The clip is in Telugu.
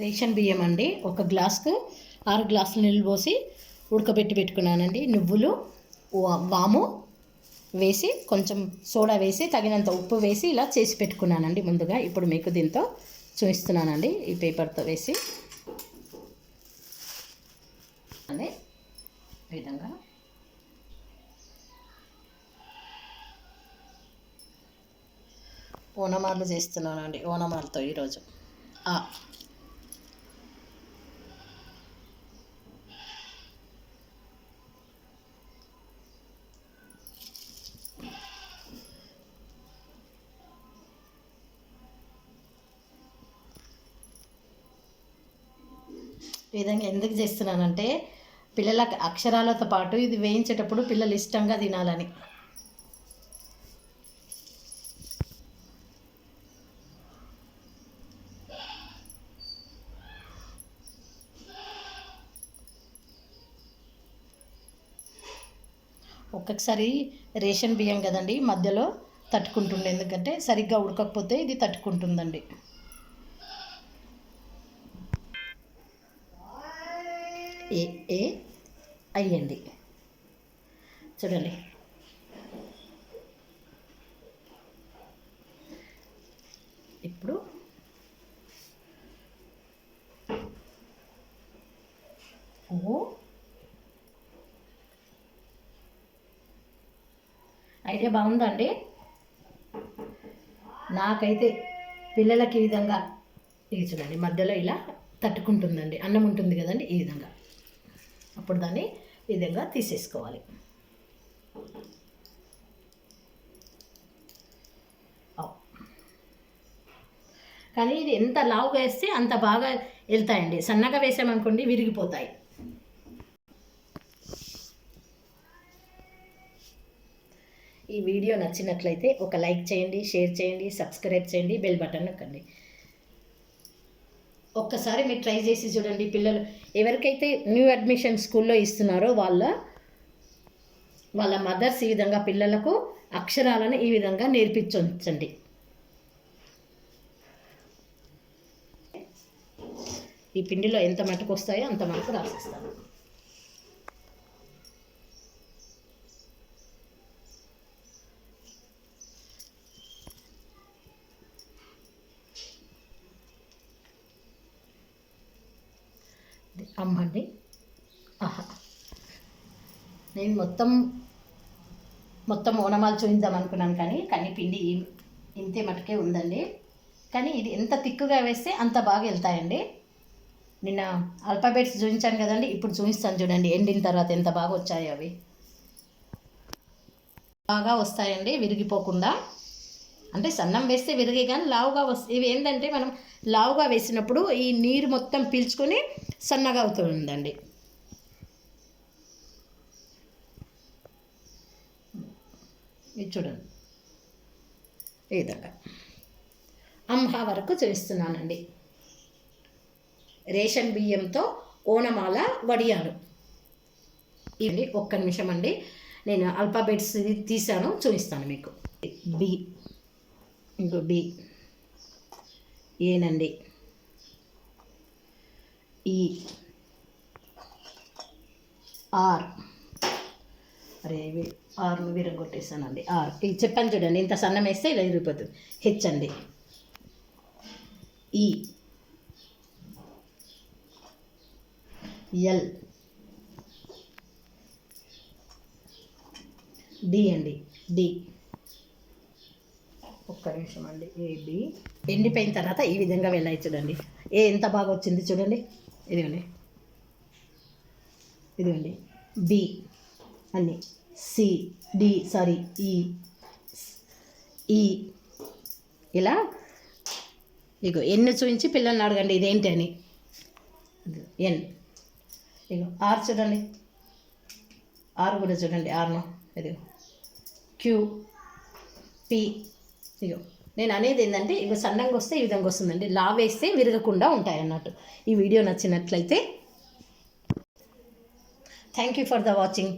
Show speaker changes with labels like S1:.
S1: రేషన్ బియ్యం అండి. ఒక గ్లాస్కు 6 గ్లాసులు నీళ్ళు పోసి ఉడకబెట్టి పెట్టుకున్నానండి. నువ్వులు, వాము వేసి కొంచెం సోడా వేసి తగినంత ఉప్పు వేసి ఇలా చేసి పెట్టుకున్నానండి ముందుగా. ఇప్పుడు మీకు దీంతో చూపిస్తున్నానండి ఈ పేపర్తో వేసి అనే విధంగా ఓనమాలు చేస్తున్నానండి. ఓనమాలతో ఈరోజు ఈ విధంగా ఎందుకు చేస్తున్నానంటే పిల్లలకి అక్షరాలతో పాటు ఇది వేయించేటప్పుడు పిల్లలు ఇష్టంగా తినాలని. ఒక్కొక్కసారి రేషన్ బియ్యం కదండి మధ్యలో తట్టుకుంటుండే, ఎందుకంటే సరిగ్గా ఉడకకపోతే ఇది తట్టుకుంటుందండి. ఏ అయ్యండి చూడండి. ఇప్పుడు ఐడియా బాగుందండి. నాకైతే పిల్లలకి ఈ విధంగా ఇది చూడండి మధ్యలో ఇలా తట్టుకుంటుందండి. అన్నం ఉంటుంది కదండి ఈ విధంగా. అప్పుడు దాన్ని ఈ విధంగా తీసేసుకోవాలి. కానీ ఇది ఎంత లావుగా వేస్తే అంత బాగా వెళ్తాయండి. సన్నగా వేసామనుకోండి విరిగిపోతాయి. ఈ వీడియో నచ్చినట్లయితే ఒక లైక్ చేయండి, షేర్ చేయండి, సబ్స్క్రైబ్ చేయండి, బెల్ బటన్ నొక్కండి. ఒక్కసారి మీరు ట్రై చేసి చూడండి. పిల్లలు ఎవరికైతే న్యూ అడ్మిషన్ స్కూల్లో ఇస్తున్నారో వాళ్ళ మదర్స్ ఈ విధంగా పిల్లలకు అక్షరాలను ఈ విధంగా నేర్పించండి. ఈ పిండిలో ఎంత మటుకు వస్తాయో అంత మటుకు రాసిస్తాను. అమ్మండి. నేను మొత్తం ఓనమాలు చూద్దాం అనుకున్నాను, కానీ పిండి ఇంతే మటుకే ఉందండి. కానీ ఇది ఎంత తిక్కుగా వేస్తే అంత బాగా వెళ్తాయండి. నిన్న ఆల్ఫాబెట్స్ చూపించాను కదండి, ఇప్పుడు చూపిస్తాను చూడండి. ఎండిన తర్వాత ఎంత బాగా వచ్చాయి. అవి బాగా వస్తాయండి విరిగిపోకుండా. అంటే సన్నం వేస్తే విరిగే, కానీ లావుగా వస్తాయి. ఇవి ఏంటంటే మనం లావుగా వేసినప్పుడు ఈ నీరు మొత్తం పీల్చుకొని సన్నగా అవుతుందండి. ఇది చూడండి ఈ విధంగా అంహా వరకు చూపిస్తున్నానండి. రేషన్ బియ్యంతో ఓనమాల వడియాలు. ఇవి ఒక్క నిమిషం అండి, నేను ఆల్ఫాబెట్స్ తీసాను చూపిస్తాను మీకు. బి, ఇంకో బి, ఏనండి, ఈ, ఆర్, అరే ఆర్ను విరగొట్టేసానండి. ఆర్ ఇది చెప్పాను చూడండి, ఇంత సన్నం వేస్తే ఇలా ఇరిగిపోతుంది. హెచ్ అండి, ఈ, ఎల్, డి అండి, డి. ఒక్క నిమిషం అండి. ఏబి ఎండిపోయిన తర్వాత ఈ విధంగా వెళ్ళాయి చూడండి. ఎంత బాగా వచ్చింది చూడండి. ఇదిగోండి బి అన్ని, సి, డి, సారీ ఈ ఇలా. ఇగో ఎన్ చూపించి పిల్లల్ని అడగండి ఇదేంటి అని. ఎన్, ఇగో ఆర్ చూడండి, ఆర్ కూడా చూడండి, ఆర్ను. ఇదిగో క్యూ, పి. ఇగో నేను అనేది ఏంటంటే ఇవి సన్నంగా వస్తే ఈ విధంగా వస్తుందండి. లా వేస్తే విరగకుండా ఉంటాయి అన్నట్టు. ఈ వీడియో నచ్చినట్లయితే thank you for the watching.